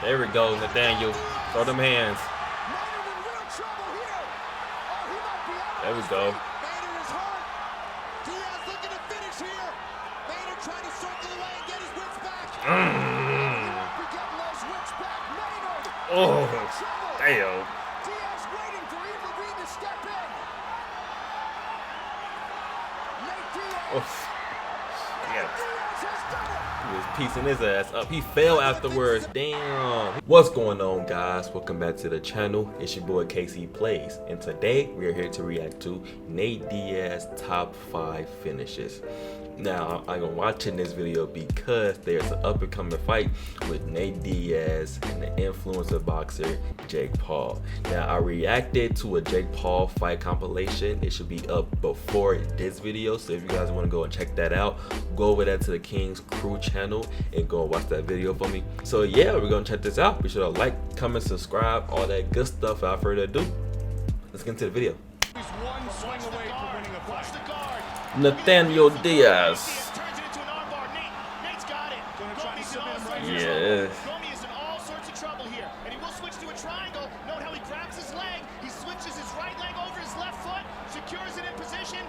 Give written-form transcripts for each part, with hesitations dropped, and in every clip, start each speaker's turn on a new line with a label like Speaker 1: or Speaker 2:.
Speaker 1: There we go, Nathaniel. Throw them hands. There we go.
Speaker 2: Diaz looking to finish here. Bader trying to circle away and get his wits back. He won't be getting those wits back. Maynard.
Speaker 1: Oh, damn.
Speaker 2: Diaz waiting for Levine to step in. Nate Diaz.
Speaker 1: Oof. Yeah.
Speaker 2: Diaz has done it.
Speaker 1: He was piecing his ass up. He fell afterwards. Damn. What's going on, guys? Welcome back to the channel. It's your boy KC Plays, and today we are here to react to Nate Diaz top 5 finishes. Now, I'm watching this video because there's an up-and-coming fight with Nate Diaz and the influencer boxer Jake Paul. Now, I reacted to a Jake Paul fight compilation. It should be up before this video, so if you guys want to go and check that out, go over there to the KyngsKrew channel and go and watch that video for me. So yeah, we're gonna check this out. Be sure to like, comment, subscribe, all that good stuff. Without further ado, let's get into the video.
Speaker 2: He's one swing away from winning a fight.
Speaker 1: Nathaniel Diaz.
Speaker 3: Turns it into an armbar. Nate's got it.
Speaker 1: Yes.
Speaker 3: Gomi is in all sorts of trouble here, and he will switch to a triangle. Note how he grabs his leg. He switches his right leg over his left foot, secures it in position.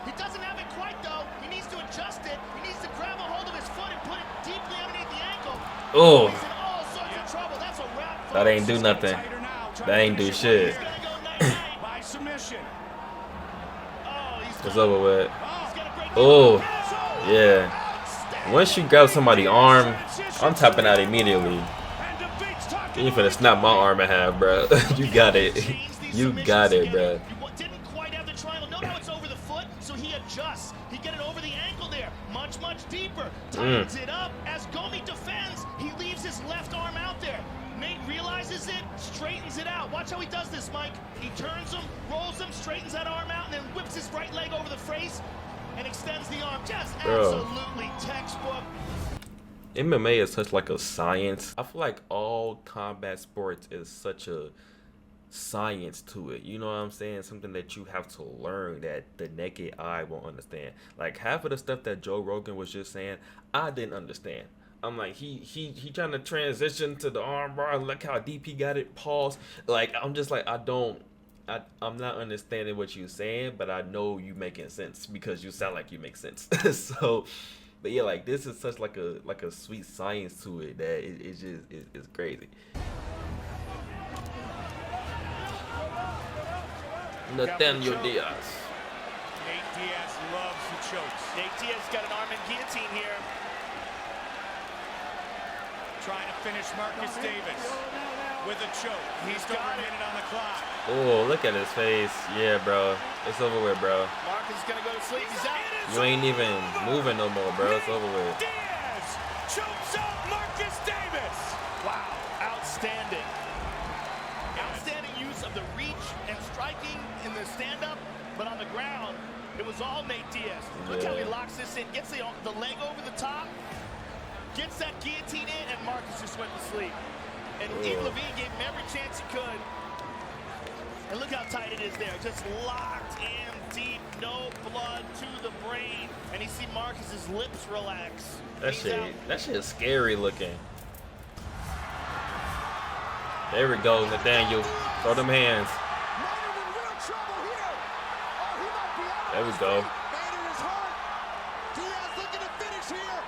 Speaker 3: He doesn't have it quite though. He needs to adjust it. He needs to grab a hold of his foot and put it deeply underneath the ankle.
Speaker 1: Oh,
Speaker 3: He's in all sorts of trouble. That's a wrap.
Speaker 1: that ain't do nothing. That ain't do shit.
Speaker 3: He's gonna go night-night.
Speaker 2: By submission.
Speaker 3: Oh, he's
Speaker 1: It's
Speaker 3: gonna-
Speaker 1: over with.
Speaker 3: he's gonna break
Speaker 1: Oh,
Speaker 3: the-
Speaker 1: yeah. Once you grab somebody's arm, I'm tapping out immediately. You finna snap my arm in half, bro. You got it. You got it, bro.
Speaker 3: He didn't quite have the triangle. Note how it's over the foot, so he adjusts. He get it over the ankle there, much deeper. Tightens it up as Gomi defends. He leaves his left arm out there. Nate realizes it, straightens it out. Watch how he does this, Mike. He turns him, rolls him, straightens that arm out, and then whips his right leg over the face and extends the arm. Just absolutely textbook.
Speaker 1: MMA is such like a science. I feel like all combat sports is such a science to it. You know what I'm saying? Something that you have to learn that the naked eye won't understand. Like half of the stuff that Joe Rogan was just saying, I didn't understand. I'm like, he trying to transition to the arm bar. Look how deep he got it. Pause. Like I'm just like I'm not understanding what you're saying, but I know you making sense because you sound like you make sense. So, but yeah, like this is such like a sweet science to it that it's just it's crazy. Nathaniel Diaz.
Speaker 2: Nate Diaz loves the chokes.
Speaker 3: Nate Diaz got an arm in guillotine here.
Speaker 2: Trying to finish Marcus Davis with a choke. He's got a minute on the clock.
Speaker 1: Oh, look at his face. Yeah, bro. It's over with, bro.
Speaker 3: Marcus is gonna go to sleep. He's out.
Speaker 1: You ain't even moving no more, bro. It's over with.
Speaker 2: Diaz chokes out Marcus Davis.
Speaker 3: Wow, outstanding. Outstanding use of the reach and striking in the stand-up, but on the ground, it was all Nate Diaz. Look how he locks this in, gets the leg over the top, gets that guillotine in, and Marcus just went to sleep. And Levine gave him every chance he could. And look how tight it is there. Just locked in deep, no blood to the brain. And you see Marcus's lips relax.
Speaker 1: That shit is scary looking. There we go, Nathaniel. Throw them hands. There we go.
Speaker 2: Bader is hurt. Diaz looking to finish here.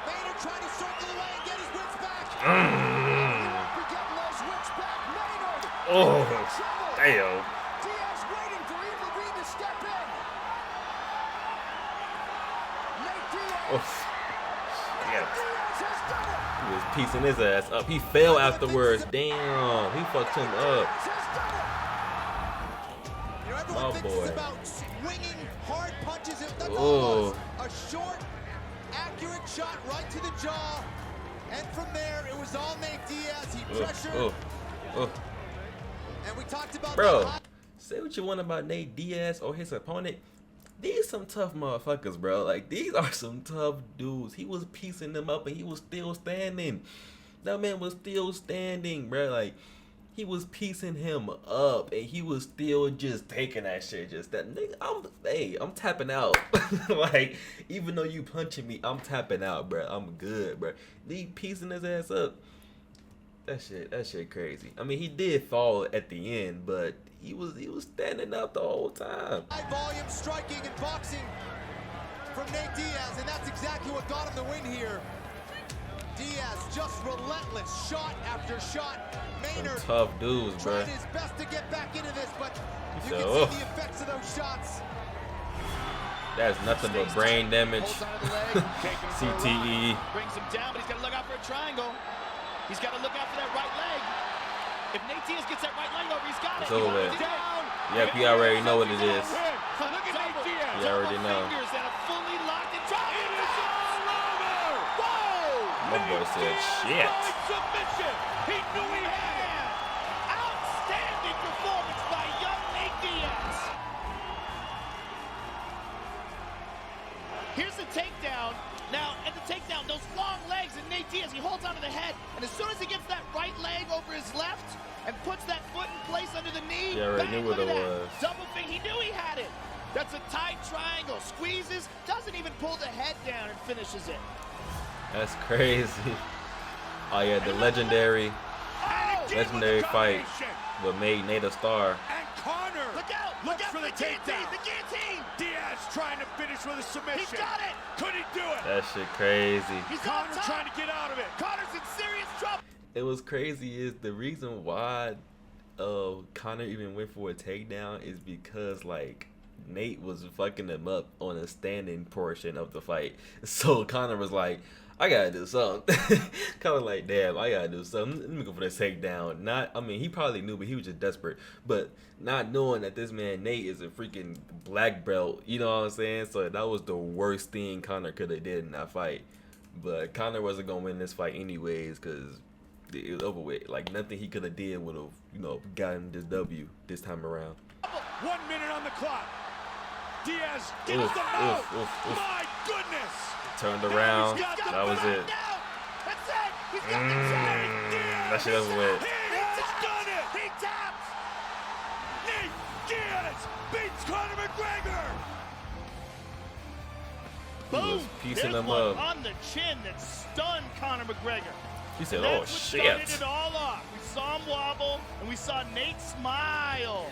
Speaker 2: Bader trying to circle away and get his wits back. He won't be getting those wits back. Maynard.
Speaker 1: Oh, damn.
Speaker 2: Diaz waiting for Levine to step in. Nate Diaz.
Speaker 1: Oof. Yeah.
Speaker 2: Diaz has done it.
Speaker 1: He was piecing his ass up. He fell afterwards. Damn. He fucked him up.
Speaker 2: Diaz has done it. You know, everyone
Speaker 1: My
Speaker 2: thinks
Speaker 1: boy.
Speaker 2: it's about swinging hard punches. That's
Speaker 1: Oh.
Speaker 2: all it was. A short, accurate shot right to the jaw. And from there, it was all Nate Diaz. He pressured. And we talked about
Speaker 1: Bro,
Speaker 2: that.
Speaker 1: say what you want about Nate Diaz or his opponent. These some tough motherfuckers, bro. Like, these are some tough dudes. He was piecing them up and he was still standing. That man was still standing, bro. Like, he was piecing him up and he was still just taking that shit. Just that nigga, I'm tapping out. Like, even though you punching me, I'm tapping out, bro. I'm good, bro. He piecing his ass up. That shit crazy. I mean, he did fall at the end, but he was standing up the whole time.
Speaker 2: High volume striking and boxing from Nate Diaz, and that's exactly what got him the win here. Diaz just relentless, shot after shot. Maynard
Speaker 1: Tough dudes, bro.
Speaker 2: tried his best to get back into this, but you
Speaker 1: said,
Speaker 2: can
Speaker 1: "Oh."
Speaker 2: see the effects of those shots.
Speaker 1: That's nothing but brain damage. CTE.
Speaker 3: Brings him down, but he's got to look out for a triangle. He's got to look out for that right leg. If Nate Diaz gets that right leg over, he's got
Speaker 1: It's
Speaker 3: it.
Speaker 1: over with.
Speaker 3: Down.
Speaker 1: Yep, you already know what it is.
Speaker 3: Look at Nate Diaz.
Speaker 1: You already know.
Speaker 3: Fingers and a fully locked in triangle.
Speaker 4: It is all over.
Speaker 3: Whoa!
Speaker 1: My boy said, shit.
Speaker 4: Submission. He knew he had it.
Speaker 3: Outstanding performance by young Nate Diaz. Here's the takedown. Now, at the takedown, those long legs, and Nate Diaz, he holds onto the head, and as soon as he gets that right leg over his left and puts that foot in place under the knee,
Speaker 1: He already
Speaker 3: bang,
Speaker 1: knew what
Speaker 3: look
Speaker 1: it
Speaker 3: at that.
Speaker 1: was.
Speaker 3: Double thing, he knew he had it. That's a tight triangle, squeezes, doesn't even pull the head down and finishes it.
Speaker 1: That's crazy. Oh yeah, the legendary fight what made Nate a star.
Speaker 4: And Connor
Speaker 3: Look out!
Speaker 4: looks
Speaker 3: Look out
Speaker 4: for the takedown.
Speaker 3: The guillotine!
Speaker 4: Diaz trying to finish with a submission.
Speaker 3: He got it!
Speaker 4: Could he do it?
Speaker 1: That shit crazy.
Speaker 3: He's
Speaker 4: Connor
Speaker 3: on top.
Speaker 4: trying to get out of it.
Speaker 3: Connor's in serious trouble.
Speaker 1: It was crazy is the reason why Connor even went for a takedown is because like Nate was fucking him up on a standing portion of the fight. So Connor was like, I gotta do something. Kind of like, damn, I gotta do something. Let me go for this takedown. I mean, he probably knew, but he was just desperate. But not knowing that this man Nate is a freaking black belt, you know what I'm saying? So that was the worst thing Connor could have did in that fight. But Connor wasn't gonna win this fight anyways, cause it was over with. Like nothing he could have did would have, you know, gotten this W this time around.
Speaker 4: 1 minute on the clock. Diaz gets
Speaker 1: Oof,
Speaker 4: the mouth.
Speaker 1: oof, oof, oof.
Speaker 4: My goodness.
Speaker 1: Turned around. That was it.
Speaker 3: That's it! He's got the tap!
Speaker 1: That shit over with.
Speaker 4: He has done it.
Speaker 3: He taps!
Speaker 4: Nate Diaz beats Conor McGregor.
Speaker 1: He was
Speaker 3: Boom!
Speaker 1: piecing
Speaker 3: There's
Speaker 1: them
Speaker 3: one
Speaker 1: up.
Speaker 3: on the chin that stunned Conor McGregor.
Speaker 1: He said,
Speaker 3: That's
Speaker 1: oh
Speaker 3: what
Speaker 1: shit.
Speaker 3: started it all off. We saw him wobble, and we saw Nate smile.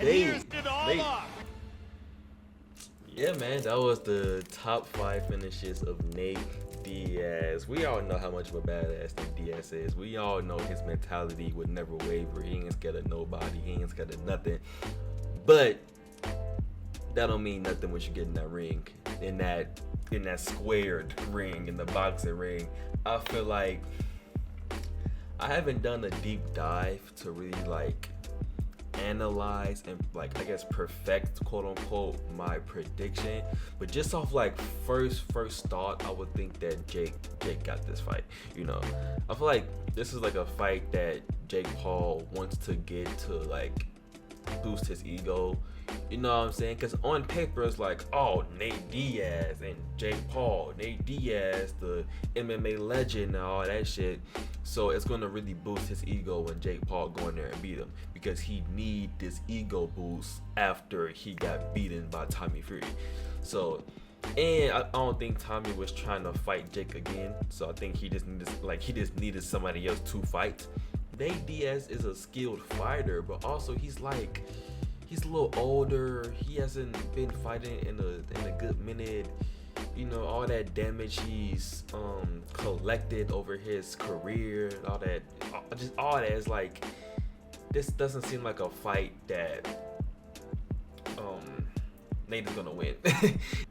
Speaker 3: And
Speaker 1: Nate,
Speaker 3: here's it all
Speaker 1: Nate.
Speaker 3: off.
Speaker 1: Yeah, man, that was the top 5 finishes of Nate Diaz. We all know how much of a badass Nate Diaz is. We all know his mentality would never waver. He ain't scared of nobody. He ain't scared of nothing. But that don't mean nothing when you get in that ring, in that squared ring, in the boxing ring. I feel like I haven't done a deep dive to really like analyze and like I guess perfect quote unquote my prediction, but just off like first thought, I would think that Jake got this fight. You know, I feel like this is like a fight that Jake Paul wants to get to like boost his ego. You know what I'm saying? Because on paper it's like, oh, Nate Diaz and Jake Paul, Nate Diaz, the MMA legend and all that shit. So it's going to really boost his ego when Jake Paul go in there and beat him, because he need this ego boost after he got beaten by Tommy Fury. So, and I don't think Tommy was trying to fight Jake again. So I think he just needed somebody else to fight. Nate Diaz is a skilled fighter, but also he's a little older. He hasn't been fighting in a good minute. You know, all that damage he's collected over his career, all that is like, this doesn't seem like a fight that Nate is gonna win.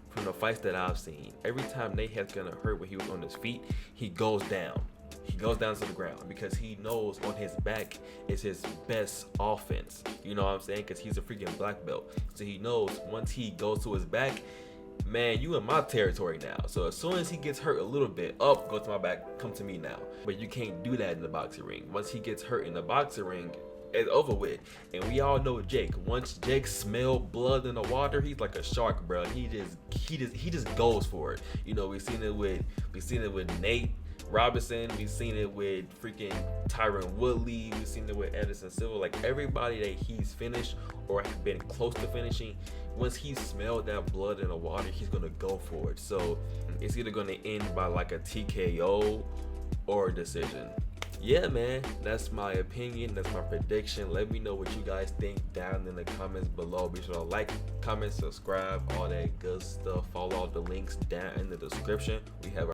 Speaker 1: From the fights that I've seen, every time Nate has gonna hurt when he was on his feet, he goes down. He goes down to the ground because he knows on his back is his best offense. You know what I'm saying? Because he's a freaking black belt. So he knows once he goes to his back, man, you in my territory now. So as soon as he gets hurt a little bit, up, go to my back, come to me now. But you can't do that in the boxing ring. Once he gets hurt in the boxing ring, it's over with. And we all know Jake. Once Jake smelled blood in the water, he's like a shark, bro. He just goes for it. You know, we've seen it with Nate Robinson, we've seen it with freaking Tyron Woodley, we've seen it with Edison Silva. Like everybody that he's finished or been close to finishing, once he smelled that blood in the water, he's gonna go for it. So it's either gonna end by like a TKO or a decision. yeah, man, that's my opinion, that's my prediction. Let me know what you guys think down in the comments below. Be sure to like, comment, subscribe, all that good stuff. Follow all the links down in the description. We have